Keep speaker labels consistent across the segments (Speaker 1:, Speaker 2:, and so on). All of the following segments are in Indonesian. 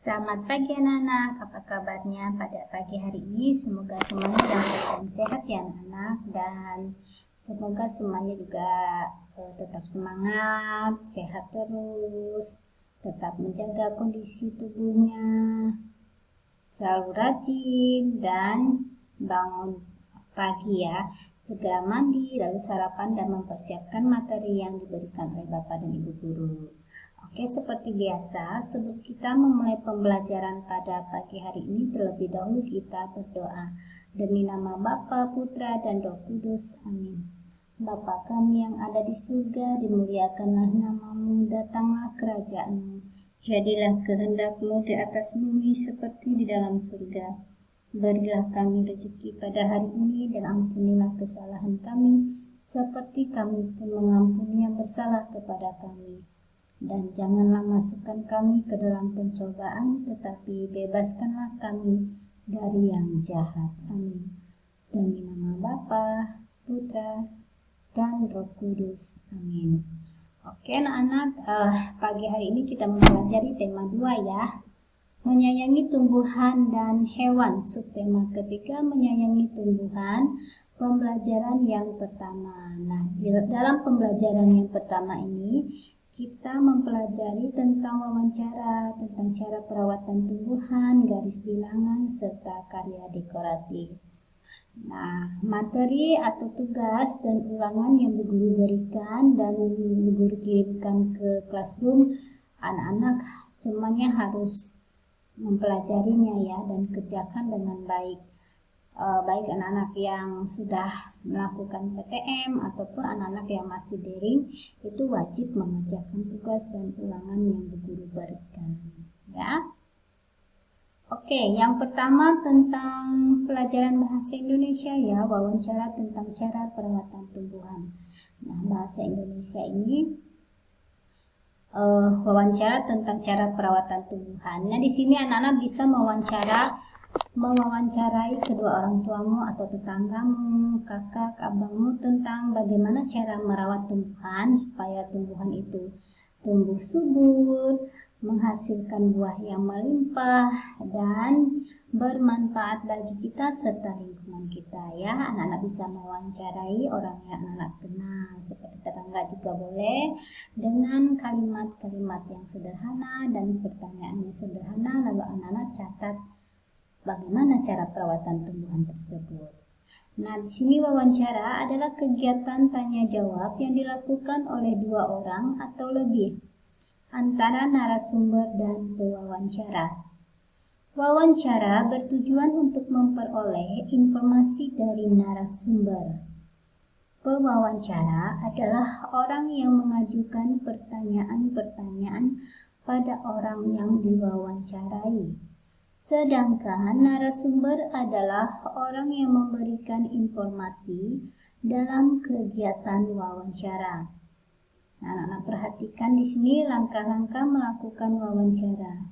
Speaker 1: Selamat pagi anak-anak, apa kabarnya pada pagi hari ini? Semoga semuanya dalam keadaan sehat ya anak-anak, dan semoga semuanya juga tetap semangat, sehat terus, tetap menjaga kondisi tubuhnya, selalu rajin dan bangun pagi ya, segera mandi, lalu sarapan dan mempersiapkan materi yang diberikan oleh Bapak dan Ibu guru. Oke, seperti biasa, sebelum kita memulai pembelajaran pada pagi hari ini, terlebih dahulu kita berdoa. Demi nama Bapa, Putra, dan Roh Kudus. Amin. Bapa kami yang ada di surga, dimuliakanlah namamu, datanglah kerajaan-Mu. Jadilah kehendak-Mu di atas bumi seperti di dalam surga. Berilah kami rezeki pada hari ini, dan ampunilah kesalahan kami, seperti kami pun mengampuni yang bersalah kepada kami. Dan janganlah masukkan kami ke dalam pencobaan, tetapi bebaskanlah kami dari yang jahat. Amin. Demi nama Bapa, Putra, dan Roh Kudus. Amin. Oke anak-anak, pagi hari ini kita mempelajari tema 2 ya. Menyayangi tumbuhan dan hewan. Subtema ketiga, menyayangi tumbuhan. Pembelajaran yang pertama. Nah, dalam pembelajaran yang pertama ini kita mempelajari tentang wawancara, tentang cara perawatan tumbuhan, garis bilangan, serta karya dekoratif. Nah, materi atau tugas dan ulangan yang Bu Guru berikan dan Bu Guru kirimkan ke classroom, anak-anak semuanya harus mempelajarinya ya dan kerjakan dengan baik. Baik anak-anak yang sudah melakukan PTM ataupun anak-anak yang masih daring, itu wajib mengerjakan tugas dan ulangan yang Bu Guru berikan ya. Oke, yang pertama tentang pelajaran bahasa Indonesia ya, wawancara tentang cara perawatan tumbuhan. Nah, bahasa Indonesia ini wawancara tentang cara perawatan tumbuhan. Nah, di sini anak-anak bisa mewawancarai kedua orang tuamu atau tetanggamu, kakak, abangmu tentang bagaimana cara merawat tumbuhan supaya tumbuhan itu tumbuh subur, menghasilkan buah yang melimpah dan bermanfaat bagi kita serta lingkungan kita ya. Anak-anak bisa mewawancarai orang yang anak-anak kenal, seperti tetangga juga boleh, dengan kalimat-kalimat yang sederhana dan pertanyaan yang sederhana, lalu anak-anak catat bagaimana cara perawatan tumbuhan tersebut. Nah, di sini wawancara adalah kegiatan tanya jawab yang dilakukan oleh 2 orang atau lebih antara narasumber dan pewawancara. Wawancara bertujuan untuk memperoleh informasi dari narasumber. Pewawancara adalah orang yang mengajukan pertanyaan-pertanyaan pada orang yang diwawancarai. Sedangkan narasumber adalah orang yang memberikan informasi dalam kegiatan wawancara. Nah, anak-anak perhatikan di sini langkah-langkah melakukan wawancara.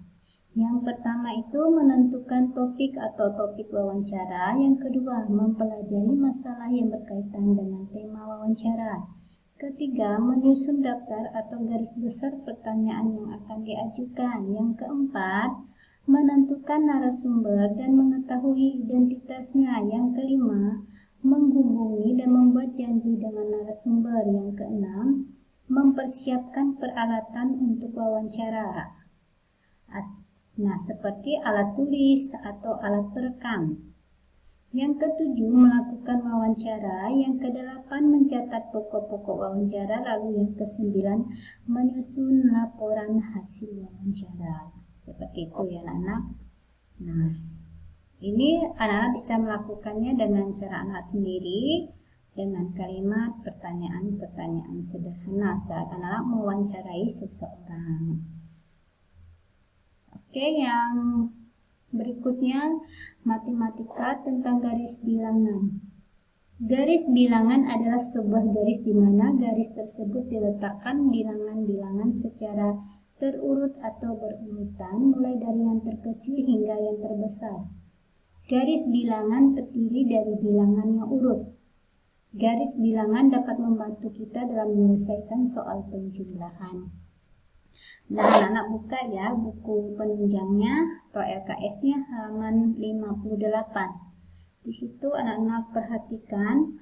Speaker 1: Yang pertama itu menentukan topik atau topik wawancara. Yang kedua, mempelajari masalah yang berkaitan dengan tema wawancara. Ketiga, menyusun daftar atau garis besar pertanyaan yang akan diajukan. Yang keempat, menentukan narasumber dan mengetahui identitasnya. Yang kelima, menghubungi dan membuat janji dengan narasumber. Yang keenam, mempersiapkan peralatan untuk wawancara. Nah, seperti alat tulis atau alat perekam. Yang ketujuh, melakukan wawancara. Yang kedelapan, mencatat pokok-pokok wawancara. Lalu yang kesembilan, menyusun laporan hasil wawancara. Seperti itu ya anak-anak. Nah, ini anak-anak bisa melakukannya dengan cara anak sendiri, dengan kalimat pertanyaan-pertanyaan sederhana saat anak-anak mewawancarai seseorang. Oke, yang berikutnya matematika tentang garis bilangan. Garis bilangan adalah sebuah garis di mana garis tersebut diletakkan bilangan-bilangan secara terurut atau berurutan mulai dari yang terkecil hingga yang terbesar. Garis bilangan terdiri dari bilangan yang urut. Garis bilangan dapat membantu kita dalam menyelesaikan soal penjumlahan. Nah, anak-anak buka ya buku penunjangnya atau LKS-nya halaman 58. Di situ anak-anak perhatikan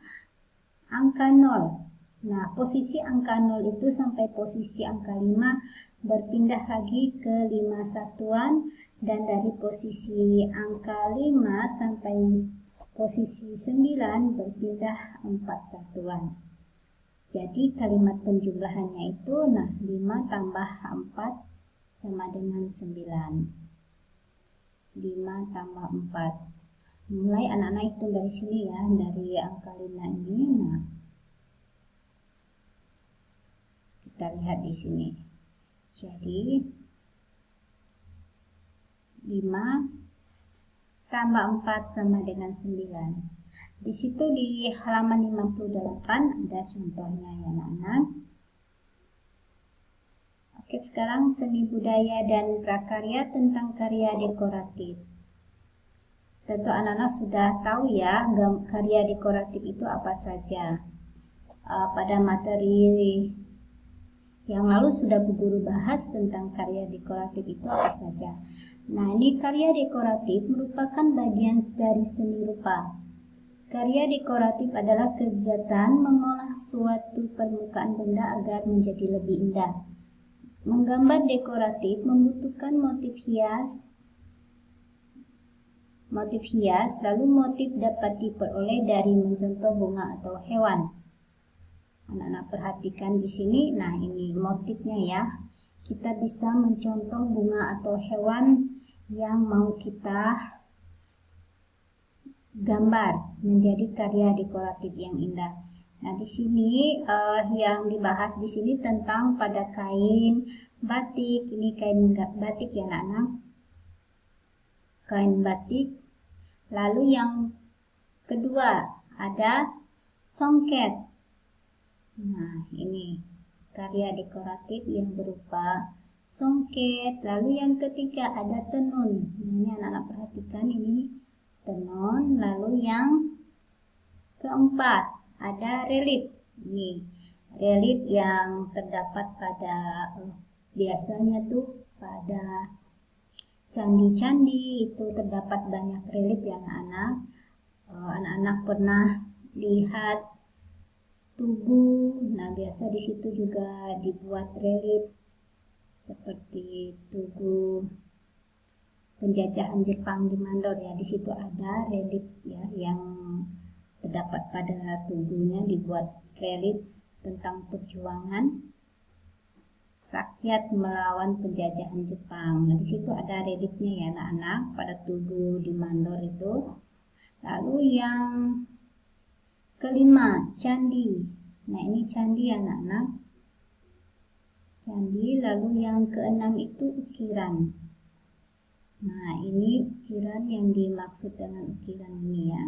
Speaker 1: angka 0. Nah, posisi angka 0 itu sampai posisi angka 5 berpindah lagi ke 5 satuan, dan dari posisi angka 5 sampai posisi 9 berpindah 4 satuan. Jadi kalimat penjumlahannya itu 5 tambah 4 sama dengan 9. 5 tambah 4. Mulai anak-anak hitung dari sini ya, dari angka 5 ini. Nah, kita lihat di sini. Jadi 5 tambah 4 sama dengan 9. Di situ di halaman 58 ada contohnya ya anak-anak. Oke, sekarang seni budaya dan prakarya tentang karya dekoratif. Tentu anak-anak sudah tahu ya karya dekoratif itu apa saja. Pada materi yang lalu sudah Bu Guru bahas tentang karya dekoratif itu apa saja. Nah, ini karya dekoratif merupakan bagian dari seni rupa. Karya dekoratif adalah kegiatan mengolah suatu permukaan benda agar menjadi lebih indah. Menggambar dekoratif membutuhkan motif hias, lalu motif dapat diperoleh dari mencontoh bunga atau hewan. Anak-anak perhatikan di sini, nah ini motifnya ya. Kita bisa mencontoh bunga atau hewan yang mau kita gambar menjadi karya dekoratif yang indah. Nah, di sini yang dibahas di sini tentang pada kain batik. Ini kain batik ya anak-anak. Kain batik. Lalu yang kedua ada songket. Nah, ini karya dekoratif yang berupa songket. Lalu yang ketiga ada tenun. Nah, ini anak-anak perhatikan ini tenun. Lalu yang keempat ada relief. Ini relief yang terdapat pada biasanya tuh pada candi-candi itu terdapat banyak relief ya anak-anak. Anak-anak pernah lihat tugu. Nah, biasa di situ juga dibuat relief seperti tugu penjajahan Jepang di Mandor ya. Di situ ada relief ya yang terdapat pada tubuhnya, dibuat relief tentang perjuangan rakyat melawan penjajahan Jepang. Nah, di situ ada reliefnya ya anak-anak pada tugu di Mandor itu. Lalu yang kelima, candi. Nah, ini candi anak-anak. Candi. Lalu yang keenam itu ukiran. Nah, ini ukiran yang dimaksud dengan ukiran ini ya.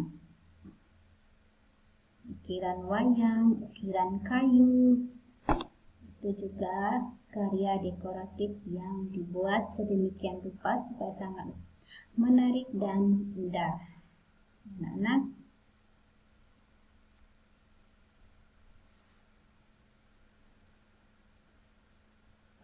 Speaker 1: Ukiran wayang, ukiran kayu, itu juga karya dekoratif yang dibuat sedemikian rupa supaya sangat menarik dan indah. Anak-anak,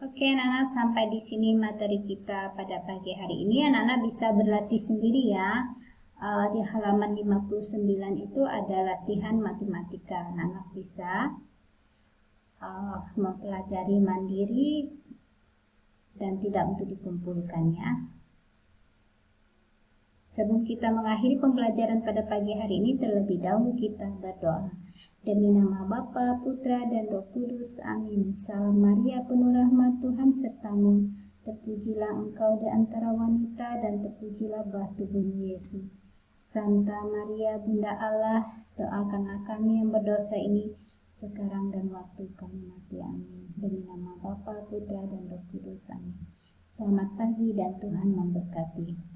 Speaker 1: oke anak-anak, sampai di sini materi kita pada pagi hari ini. Anak-anak bisa berlatih sendiri ya. Di halaman 59 itu ada latihan matematika. Anak-anak bisa mempelajari mandiri dan tidak untuk dikumpulkan ya. Sebelum kita mengakhiri pembelajaran pada pagi hari ini, terlebih dahulu kita berdoa. Demi nama Bapa, Putra, dan Roh Kudus. Amin. Salam Maria, penuh rahmat Tuhan sertamu. Terpujilah engkau di antara wanita, dan terpujilah buah tubuhmu Yesus. Santa Maria, Bunda Allah, doakanlah kami yang berdosa ini, sekarang dan waktu kami mati. Amin. Demi nama Bapa, Putra, dan Roh Kudus. Amin. Selamat pagi dan Tuhan memberkati.